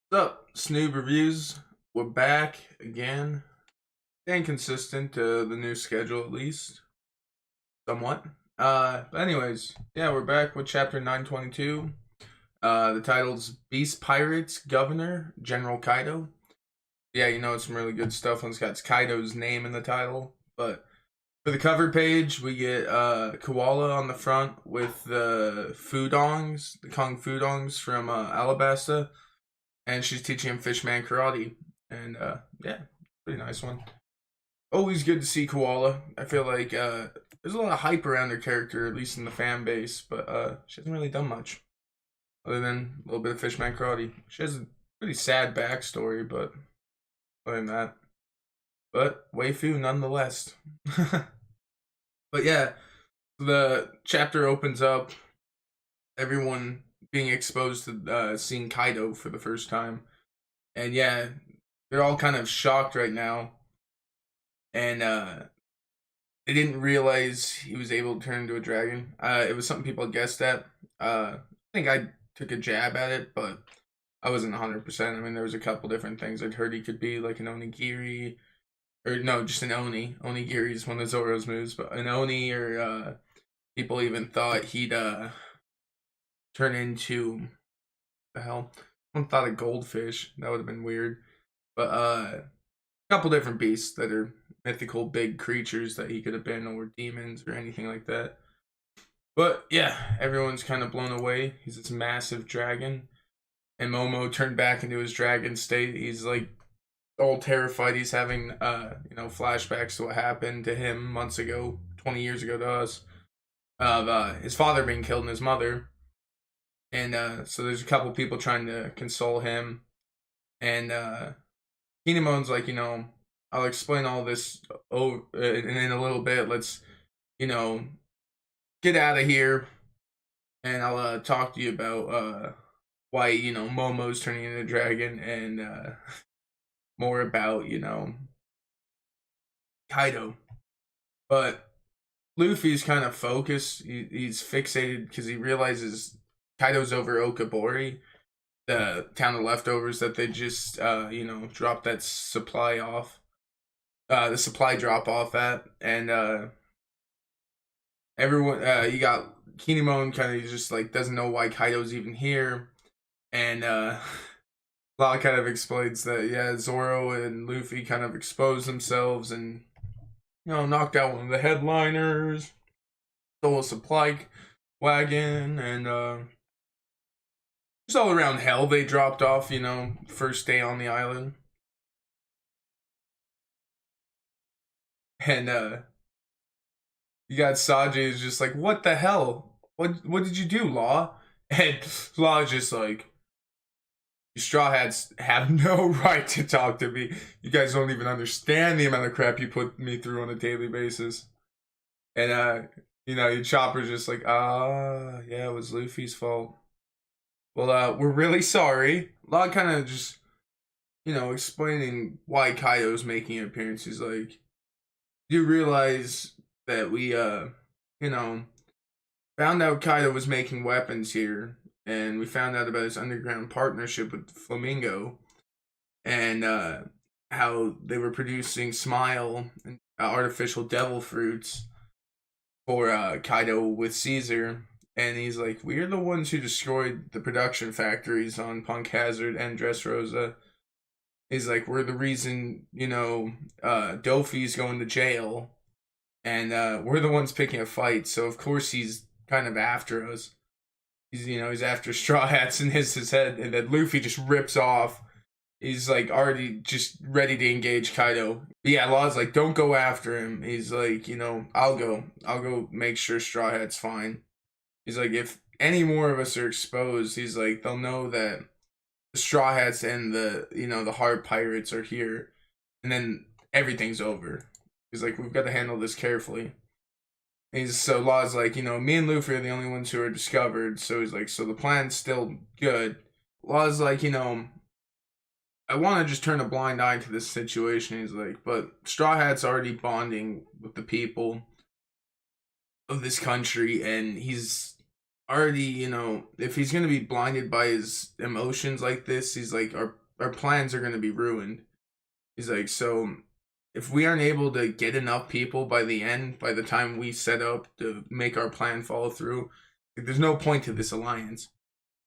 What's up, Snoob Reviews? We're back again. Staying consistent to the new schedule at least. Somewhat. But anyways, yeah, we're back with chapter 922. The title's Beast Pirates Governor, General Kaido. Yeah, it's some really good stuff when it's got Kaido's name in the title. But for the cover page, we get Koala on the front with the Fudongs, the Kung Fudongs from Alabasta, and she's teaching him Fishman karate. And yeah, pretty nice one. Always good to see Koala. I feel like there's a lot of hype around her character, at least in the fan base, but she hasn't really done much other than a little bit of Fishman karate. She has a pretty sad backstory, but other than that, but waifu nonetheless. But yeah, the chapter opens up, everyone being exposed to seeing Kaido for the first time, and yeah, they're all kind of shocked right now, and they didn't realize he was able to turn into a dragon. It was something people guessed at. I think I took a jab at it, but I wasn't 100%. I mean, there was a couple different things I'd heard he could be, like an onigiri, or no, just an oni. Onigiri is one of Zoro's moves, but an oni, or people even thought he'd turn into the hell. Someone thought a goldfish. That would have been weird. But a couple different beasts that are mythical big creatures that he could have been, or demons or anything like that. But yeah, everyone's kind of blown away. He's this massive dragon, and Momo turned back into his dragon state. He's like all terrified. He's having flashbacks to what happened to him months ago, 20 years ago to us, of his father being killed and his mother. And so there's a couple people trying to console him, and Kinemon's like, I'll explain all this over in a little bit. Let's, get out of here, and I'll talk to you about why Momo's turning into a dragon, and more about Kaido. But Luffy's kind of focused. He's fixated because he realizes Kaido's over Okabori, the town of leftovers that they just dropped that supply off, the supply drop off at, and everyone, you got Kinemon kind of just like doesn't know why Kaido's even here, and Law kind of explains that yeah, Zoro and Luffy kind of exposed themselves and knocked out one of the headliners, stole a supply wagon, and just all around hell they dropped off. First day on the island, and you got Saji is just like, what the hell? What did you do, Law? And Law's just like, you Straw Hats have no right to talk to me. You guys don't even understand the amount of crap you put me through on a daily basis. And your Chopper's just like, yeah, it was Luffy's fault. Well, we're really sorry. Law kind of just, explaining why Kaido's making an appearance. He's like, you realize that we found out Kaido was making weapons here, and we found out about his underground partnership with Flamingo, and how they were producing Smile and artificial devil fruits for Kaido with Caesar. And he's like, we're the ones who destroyed the production factories on Punk Hazard and Dressrosa. He's like, we're the reason, Dofi's going to jail, and we're the ones picking a fight. So of course he's kind of after us. He's after Straw Hats and his head, and then Luffy just rips off. He's like already just ready to engage Kaido. But yeah, Law's like, don't go after him. He's like, I'll go make sure Straw Hat's fine. He's like, if any more of us are exposed, he's like, they'll know that the Straw Hats and the Hard Pirates are here, and then everything's over. He's like, we've got to handle this carefully. So Law's like, me and Luffy are the only ones who are discovered. So he's like, so the plan's still good. Law's like, I want to just turn a blind eye to this situation. He's like, but Straw Hat's already bonding with the people of this country, and he's already, if he's gonna be blinded by his emotions like this, he's like, our plans are gonna be ruined. He's like, so if we aren't able to get enough people by the end, by the time we set up to make our plan follow through, like, there's no point to this alliance.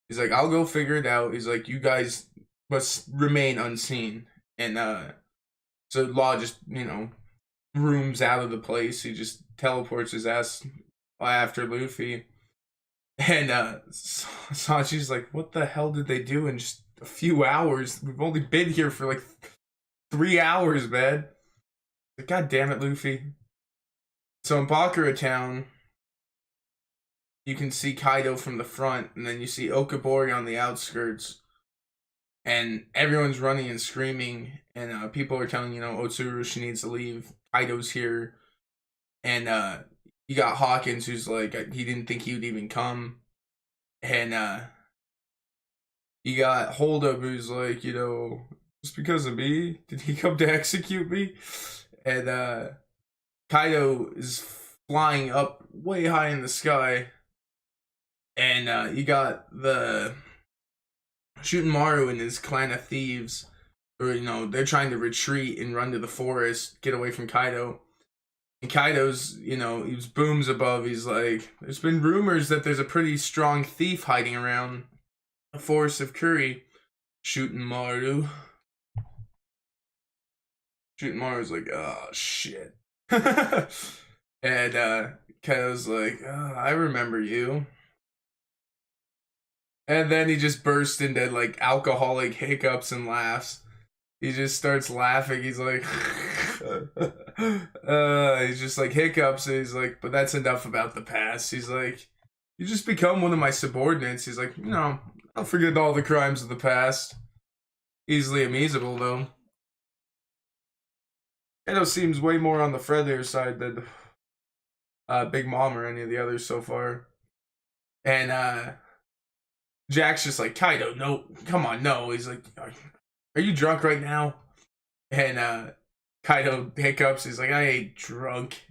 He's like, I'll go figure it out. He's like, you guys must remain unseen. And so Law just, rooms out of the place. He just teleports his ass after Luffy. And Sanji's like, what the hell did they do in just a few hours? We've only been here for like 3 hours, man. Like, God damn it, Luffy. So in Bakura Town, you can see Kaido from the front, and then you see Okabori on the outskirts. And everyone's running and screaming, and people are telling, Otsuru she needs to leave. Kaido's here. And you got Hawkins, who's like, he didn't think he would even come. And you got Holdup, who's like, just because of me? Did he come to execute me? And Kaido is flying up way high in the sky. And you got the Shooting Maru and his clan of thieves, or they're trying to retreat and run to the forest, get away from Kaido. And Kaido's, he booms above. He's like, there's been rumors that there's a pretty strong thief hiding around the forest of Kuri. Shooting Maru's like, oh shit. And Kaido's like, oh, I remember you. And then he just bursts into like alcoholic hiccups and laughs. He just starts laughing. He's like, he's just like hiccups. And he's like, but that's enough about the past. He's like, you just become one of my subordinates. He's like, I'll forget all the crimes of the past. Easily amazable, though. Kaido seems way more on the friendlier side than Big Mom or any of the others so far. And Jack's just like, Kaido, no, come on, no. He's like, are you drunk right now? And Kaido hiccups. He's like, I ain't drunk.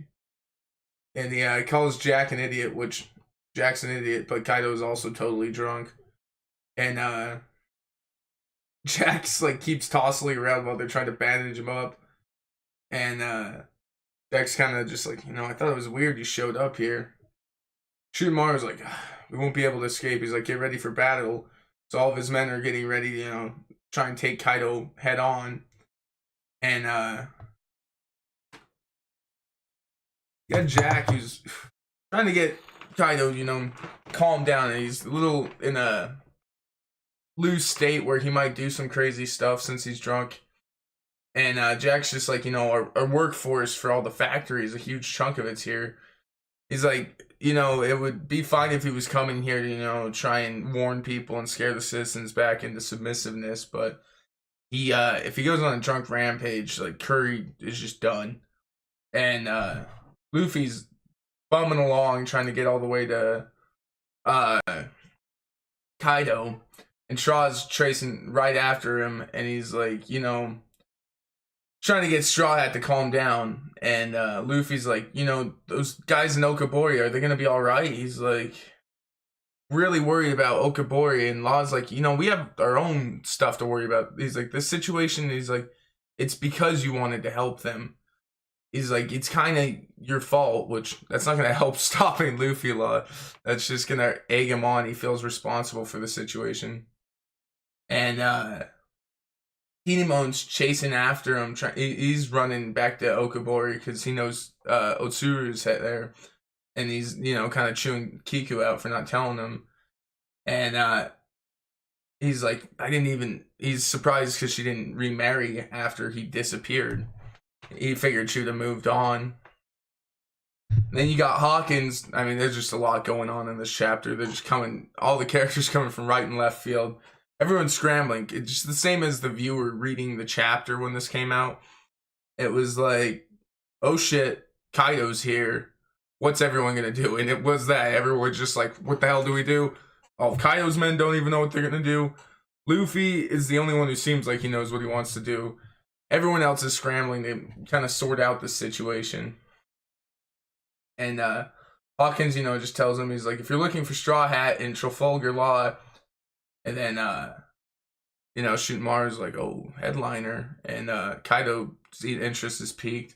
And he calls Jack an idiot, which Jack's an idiot, but Kaido is also totally drunk. And Jack's like keeps tossing around while they're trying to bandage him up. And Jack's kind of just like, I thought it was weird you showed up here. Shurimaru's like, we won't be able to escape. He's like, get ready for battle. So all of his men are getting ready to, try and take Kaido head on. And you got Jack, who's trying to get Kaido, calm down. And he's a little in a loose state where he might do some crazy stuff since he's drunk. And Jack's just like, our workforce for all the factories, a huge chunk of it's here. He's like, it would be fine if he was coming here to, try and warn people and scare the citizens back into submissiveness. But he, if he goes on a drunk rampage, like, Curry is just done. And Luffy's bumming along, trying to get all the way to Kaido. And Straw's tracing right after him. And he's like, trying to get Straw Hat to calm down. And Luffy's like, those guys in Okabori, are they going to be all right? He's like, really worried about Okabori. And Law's like, we have our own stuff to worry about. He's like, this situation, he's like, it's because you wanted to help them. He's like, it's kind of your fault, which that's not going to help stopping Luffy Law. That's just going to egg him on. He feels responsible for the situation. And Kinemon's chasing after him. He's running back to Okabori because he knows Otsuru's there. And he's, kind of chewing Kiku out for not telling him. And he's like, he's surprised because she didn't remarry after he disappeared. He figured she would have moved on. Then you got Hawkins. I mean, there's just a lot going on in this chapter. They're just all the characters coming from right and left field. Everyone's scrambling. It's just the same as the viewer reading the chapter when this came out. It was like, oh shit, Kaido's here. What's everyone gonna do? And it was that. Everyone's just like, what the hell do we do? All of Kaido's men don't even know what they're gonna do. Luffy is the only one who seems like he knows what he wants to do. Everyone else is scrambling to kind of sort out the situation. And Hawkins, just tells him, he's like, if you're looking for Straw Hat in Trafalgar Law, and then Shootenmaru's like, oh, headliner, and Kaido's interest is piqued.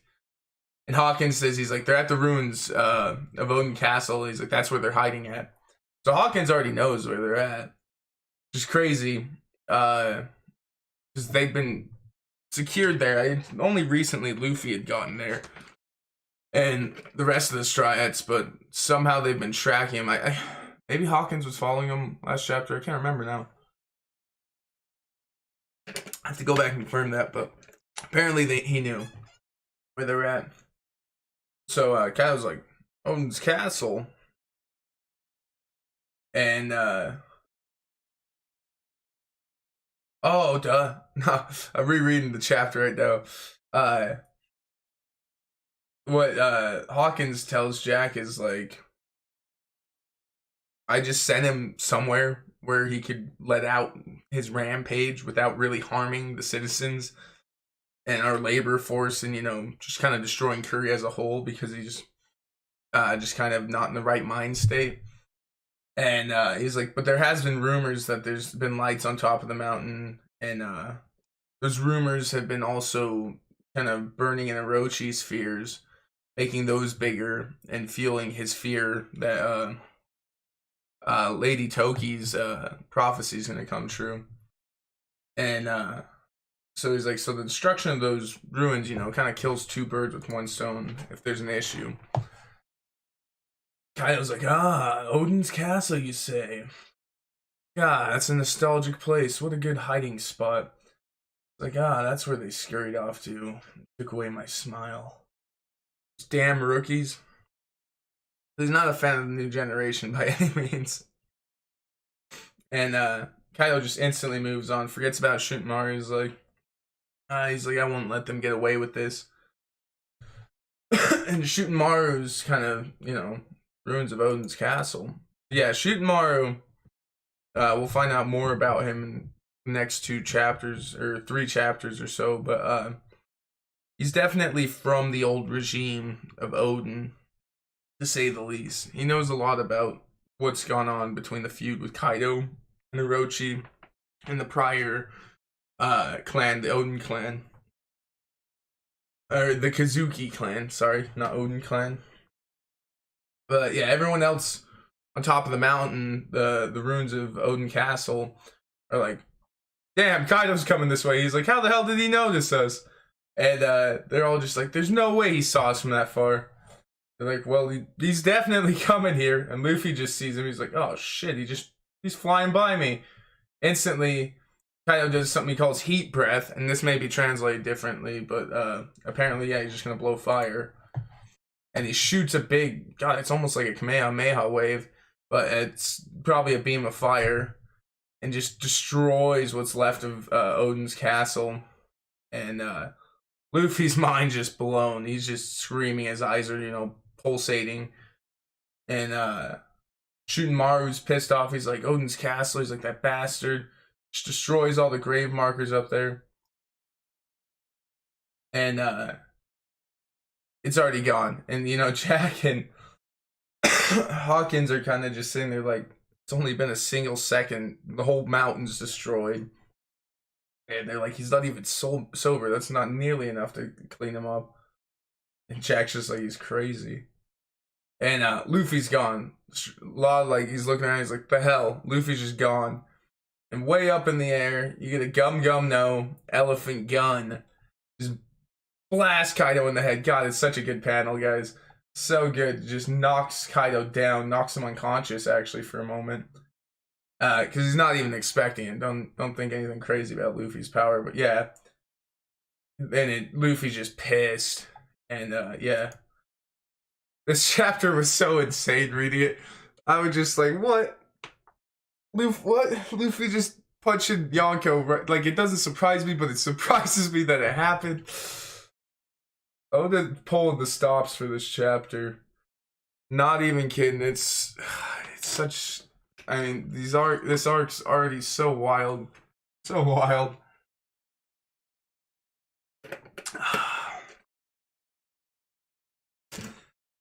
And Hawkins says, he's like, they're at the ruins of Odin Castle. He's like, that's where they're hiding at. So Hawkins already knows where they're at. Which is crazy. Because they've been secured there. Only recently Luffy had gotten there. And the rest of the Straw Hats, but somehow they've been tracking him. Maybe Hawkins was following him last chapter. I can't remember now. I have to go back and confirm that, but apparently he knew where they were at. So Kaido's like, Odin's Castle. And oh duh. No, I'm rereading the chapter right now. What Hawkins tells Jack is like, I just sent him somewhere where he could let out his rampage without really harming the citizens and our labor force, and just kind of destroying Curry as a whole, because he's just kind of not in the right mind state. And he's like, but there has been rumors that there's been lights on top of the mountain, and those rumors have been also kind of burning in Orochi's fears, making those bigger, and fueling his fear that Lady Toki's prophecy is going to come true. And so he's like, so the destruction of those ruins, kind of kills two birds with one stone if there's an issue. Kaido's like, Odin's Castle, you say? Yeah, that's a nostalgic place. What a good hiding spot. It's like, that's where they scurried off to. Took away my smile. Those damn rookies. He's not a fan of the new generation by any means. And Kaido just instantly moves on, forgets about Shunmaru. He's like, I won't let them get away with this. And Shunmaru's kind of, ruins of Odin's Castle. Yeah, Shunmaru, we'll find out more about him in the next 2 chapters, or 3 chapters or so, but he's definitely from the old regime of Odin, to say the least. He knows a lot about what's gone on between the feud with Kaido and Orochi and the prior clan, the Odin clan. Or the Kazuki clan, sorry, not Odin clan. But yeah, everyone else on top of the mountain, the ruins of Odin Castle, are like, damn, Kaido's coming this way. He's like, how the hell did he notice us? And they're all just like, there's no way he saw us from that far. They're like, well, he's definitely coming here. And Luffy just sees him. He's like, oh shit, he's flying by me. Instantly, Kaido does something he calls heat breath, and this may be translated differently, but apparently, yeah, he's just gonna blow fire. And he shoots a big, God, it's almost like a Kamehameha wave, but it's probably a beam of fire, and just destroys what's left of Odin's castle. And Luffy's mind just blown. He's just screaming. His eyes are, pulsating. And Shunmaru's pissed off. He's like, Odin's castle. He's like, that bastard. Just destroys all the grave markers up there. And it's already gone. And, Jack and Hawkins are kind of just sitting there like, it's only been a single second. The whole mountain's destroyed. And they're like, he's not even sober. That's not nearly enough to clean him up. And Jack's just like, he's crazy. And Luffy's gone. Like, he's looking around, he's like, the hell? Luffy's just gone. And way up in the air, you get a gum no elephant gun. Just blast Kaido in the head. God, it's such a good panel, guys. So good. Just knocks Kaido down, knocks him unconscious, actually, for a moment. Because he's not even expecting it. Don't think anything crazy about Luffy's power, but yeah. And Luffy's just pissed. And yeah. This chapter was so insane reading it. I was just like, what? Luffy just punching Yonko, right? Like, it doesn't surprise me, but it surprises me that it happened. Oh, the pulling the stops for this chapter. Not even kidding. It's such. I mean, this arc's already so wild, so wild.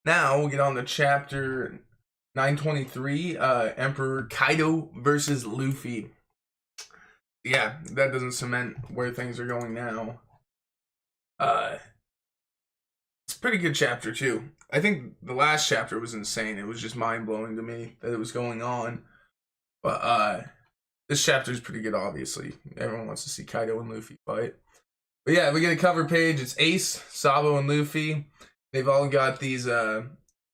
Now we'll get on to chapter 923, Emperor Kaido versus Luffy. Yeah, that doesn't cement where things are going now. It's a pretty good chapter too. I think the last chapter was insane. It was just mind blowing to me that it was going on. But this chapter is pretty good. Obviously, everyone wants to see Kaido and Luffy fight. But yeah, we get a cover page. It's Ace, Sabo, and Luffy. They've all got these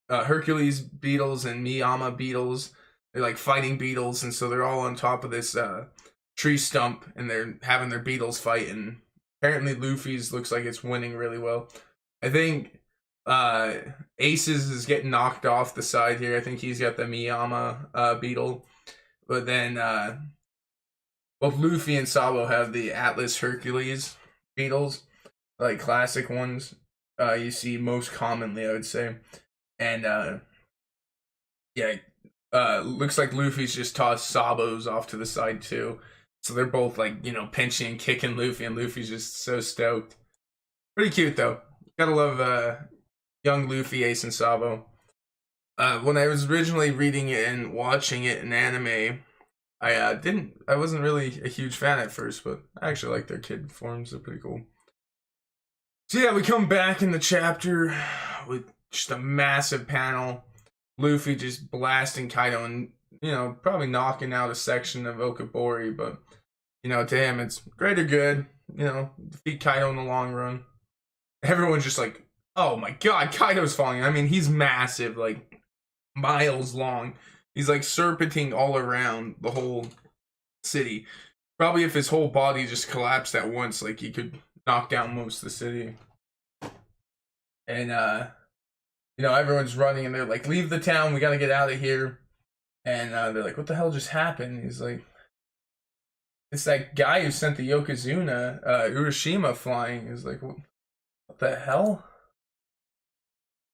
Hercules beetles and Miyama beetles. They're like fighting beetles, and so they're all on top of this tree stump, and they're having their beetles fight. And apparently, Luffy's looks like it's winning really well. I think Ace's is getting knocked off the side here. I think he's got the Miyama beetle, but then both Luffy and Sabo have the Atlas Hercules beetles, like classic ones. You see most commonly, I would say. And looks like Luffy's just tossed Sabo's off to the side too. So they're both like, pinching and kicking Luffy, and Luffy's just so stoked. Pretty cute though. Gotta love young Luffy, Ace, and Sabo. When I was originally reading it and watching it in anime, I wasn't really a huge fan at first, but I actually like their kid forms. They're pretty cool. So yeah, we come back in the chapter with just a massive panel. Luffy just blasting Kaido and, probably knocking out a section of Okabori, but, to him, it's greater good, defeat Kaido in the long run. Everyone's just like, oh my god, Kaido's falling. I mean, he's massive, like, miles long. He's, like, serpenting all around the whole city. Probably if his whole body just collapsed at once, like, he could knock down most of the city. And, everyone's running, and they're like, leave the town, we gotta get out of here. And they're like, what the hell just happened? He's like, it's that guy who sent the Yokozuna, Urashima, flying. He's like, what the hell?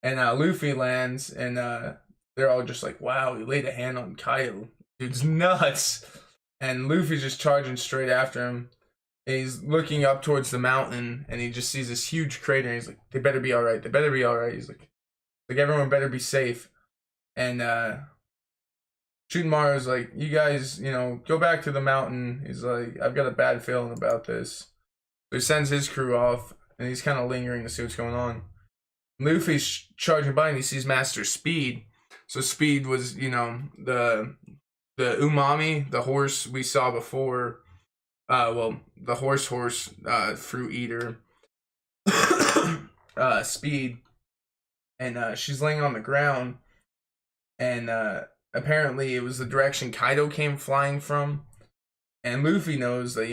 And Luffy lands, and they're all just like, wow, he laid a hand on Kaido. Dude's nuts. And Luffy's just charging straight after him. And he's looking up towards the mountain, and he just sees this huge crater, and he's like, they better be alright, they better be alright. He's like, everyone better be safe. And Shootenmaru's like, you guys, go back to the mountain. He's like, I've got a bad feeling about this. So he sends his crew off, and he's kind of lingering to see what's going on. Luffy's charging by, and he sees Master Speed. So Speed was, the umami, the horse we saw before. The horse fruit eater. Speed. And she's laying on the ground, and apparently it was the direction Kaido came flying from. And Luffy knows that,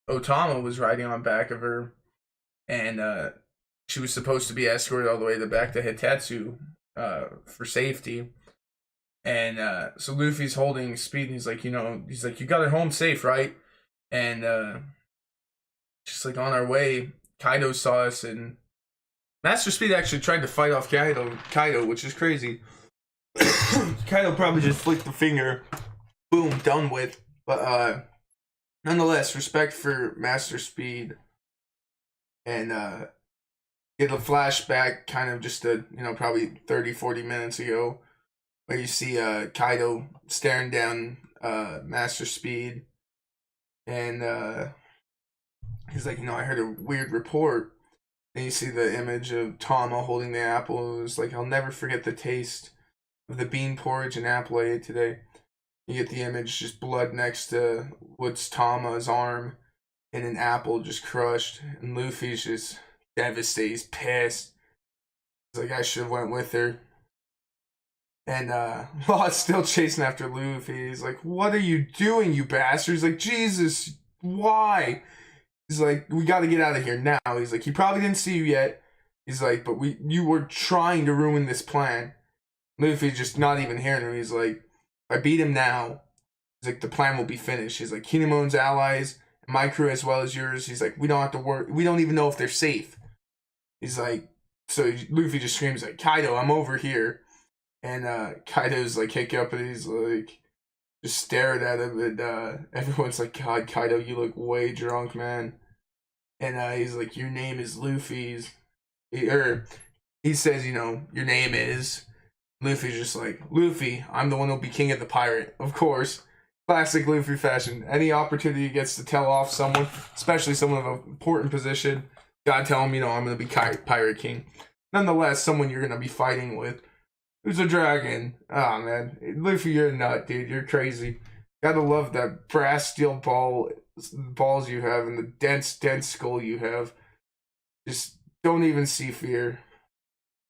Otama was riding on back of her, and she was supposed to be escorted all the way back to Hitetsu for safety. And so Luffy's holding Speed, and he's like, you got her home safe, right? And she's like, on our way, Kaido saw us, and Master Speed actually tried to fight off Kaido, which is crazy. Kaido probably just flicked the finger, boom, done with. But nonetheless, respect for Master Speed. And get a flashback kind of just probably 30-40 minutes ago, where you see Kaido staring down Master Speed. And he's like, I heard a weird report. And you see the image of Tama holding the apple. It was like, I'll never forget the taste of the bean porridge and apple I ate today. You get the image, just blood next to what's Tama's arm, and an apple just crushed. And Luffy's just devastated. He's pissed. He's like, I should have went with her. And Law's still chasing after Luffy. He's like, what are you doing, you bastard? He's like, Jesus, why? He's like, we got to get out of here now. He's like, he probably didn't see you yet. He's like, but you were trying to ruin this plan. Luffy's just not even hearing him. He's like, if I beat him now, he's like, the plan will be finished. He's like, Kinemon's allies, my crew as well as yours. He's like, we don't have to worry. We don't even know if they're safe. He's like, so Luffy just screams like, Kaido, I'm over here. And Kaido's like, kick up, and he's like, just staring at him, and everyone's like, God, Kaido, you look way drunk, man. And he's like, your name is Luffy's, or he says, you know, your name is. Luffy's just like, Luffy, I'm the one who'll be king of the pirate. Of course. Classic Luffy fashion. Any opportunity he gets to tell off someone, especially someone of an important position, gotta tell him, you know, I'm gonna be pirate king. Nonetheless, someone you're gonna be fighting with, who's a dragon. Oh man, Luffy, you're a nut, dude. You're crazy. Gotta love that brass steel balls you have and the dense skull you have. Just don't even see fear.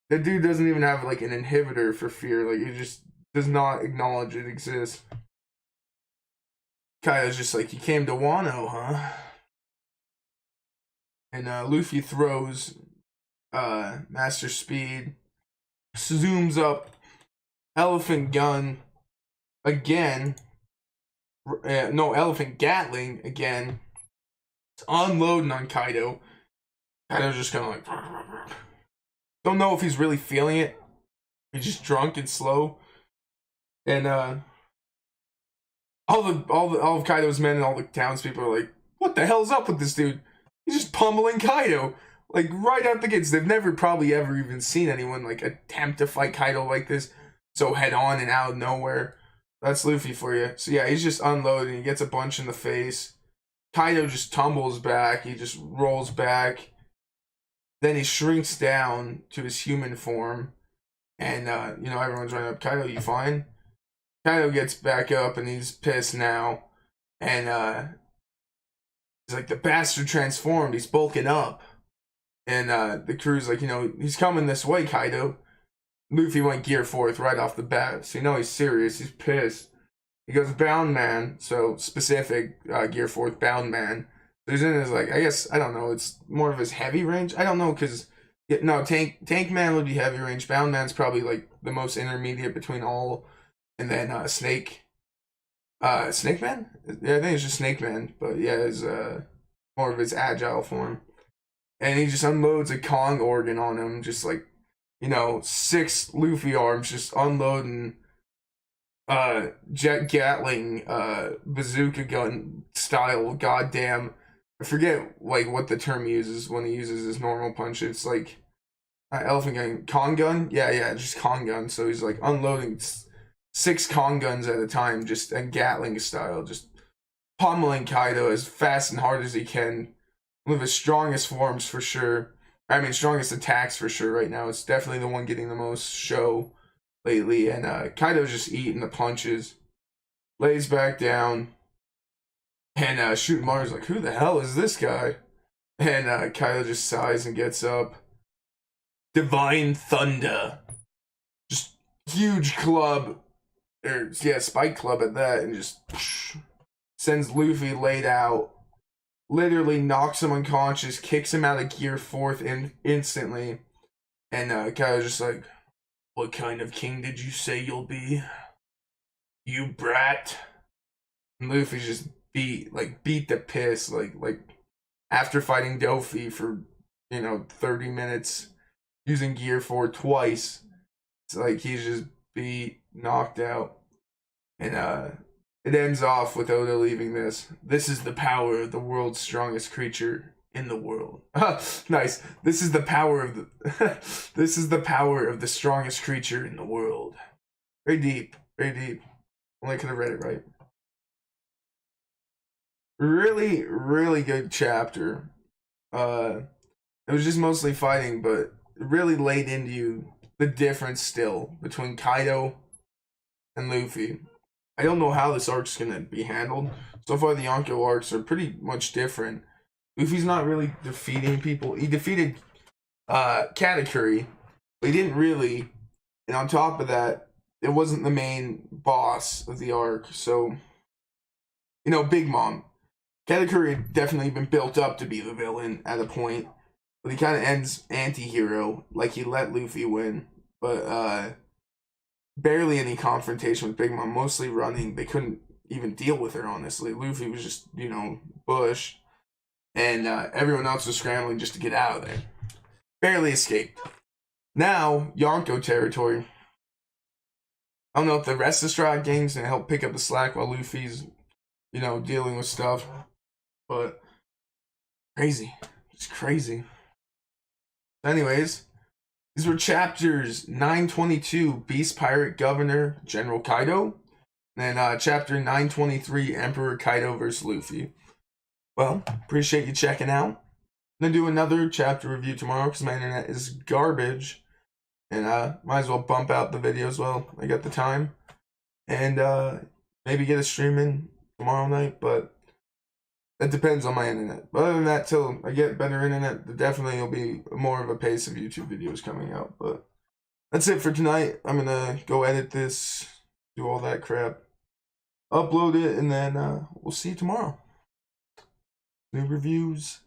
That dude doesn't even have like an inhibitor for fear. Like, he just does not acknowledge it exists. Kaido's just like, you came to Wano, huh? And Luffy throws Master Speed, zooms up, Elephant Gun again. No, Elephant Gatling again. It's unloading on Kaido. Kaido's just kind of like, don't know if he's really feeling it. He's just drunk and slow. And all of Kaido's men and all the townspeople are like, what the hell's up with this dude? He's just pummeling Kaido. Like, right out the gates. They've never probably ever even seen anyone like attempt to fight Kaido like this. So head on and out of nowhere. That's Luffy for you. So yeah, he's just unloading. He gets a bunch in the face. Kaido just tumbles back. He just rolls back. Then he shrinks down to his human form. And, you know, everyone's running up. Kaido, you fine? Kaido gets back up and he's pissed now. And, he's like, the bastard transformed. He's bulking up. And, the crew's like, you know, he's coming this way, Kaido. Luffy went gear 4th right off the bat. So you know he's serious. He's pissed. He goes, bound man. So specific, gear 4th, bound man. So he's in his, like, I guess, I don't know, it's more of his heavy range. I don't know, because, no, tank man would be heavy range. Bound man's probably, like, the most intermediate between all. And then, snake man? Yeah, I think it's just snake man. But, yeah, it's, more of his agile form. And he just unloads a Kong organ on him, just, like, you know, 6 Luffy arms just unloading Jet Gatling bazooka gun style. Goddamn, I forget like what the term he uses when he uses his normal punch. It's like elephant gun, Kong gun. Yeah, just Kong gun. So he's like unloading 6 Kong guns at a time, just and Gatling style, just pummeling Kaido as fast and hard as he can. One of his strongest forms for sure. I mean, strongest attacks for sure right now. It's definitely the one getting the most show lately. And Kaido's just eating the punches. Lays back down. And Shooting Mars like, who the hell is this guy? And Kaido just sighs and gets up. Divine Thunder. Just huge club. Or, yeah, spike club at that. And just sends Luffy laid out. Literally knocks him unconscious, kicks him out of gear 4th instantly. And Kaido's just like, what kind of king did you say you'll be? You brat. And Luffy's just beat the piss, like after fighting Dofi for, you know, 30 minutes, using gear 4 twice. It's like he's just beat, knocked out. And it ends off with Oda leaving this. This is the power of the world's strongest creature in the world. Nice. This is the power of the this is the power of the strongest creature in the world. Very deep. Very deep. Only could have read it right. Really, really good chapter. It was just mostly fighting, but it really laid into you the difference still between Kaido and Luffy. I don't know how this arc's gonna be handled. So far, the Yonko arcs are pretty much different. Luffy's not really defeating people. He defeated Katakuri, but he didn't really. And on top of that, it wasn't the main boss of the arc. So, you know, Big Mom. Katakuri had definitely been built up to be the villain at a point. But he kind of ends anti-hero. Like, he let Luffy win. But, barely any confrontation with Big Mom, mostly running. They couldn't even deal with her, honestly. Luffy was just, you know, bush. And everyone else was scrambling just to get out of there. Barely escaped. Now, Yonko territory. I don't know if the rest of the Straw Gang's going to help pick up the slack while Luffy's, you know, dealing with stuff. But, crazy. It's crazy. Anyways, These were chapters 922, Beast Pirate Governor General Kaido, and chapter 923, Emperor Kaido versus Luffy. Well, appreciate you checking out. I'm going to do another chapter review tomorrow because my internet is garbage. And might as well bump out the videos while I got the time. And maybe get a stream in tomorrow night, but that depends on my internet. But other than that, till I get better internet, definitely will be more of a pace of YouTube videos coming out. But that's it for tonight. I'm going to go edit this, do all that crap, upload it, and then we'll see you tomorrow. New reviews.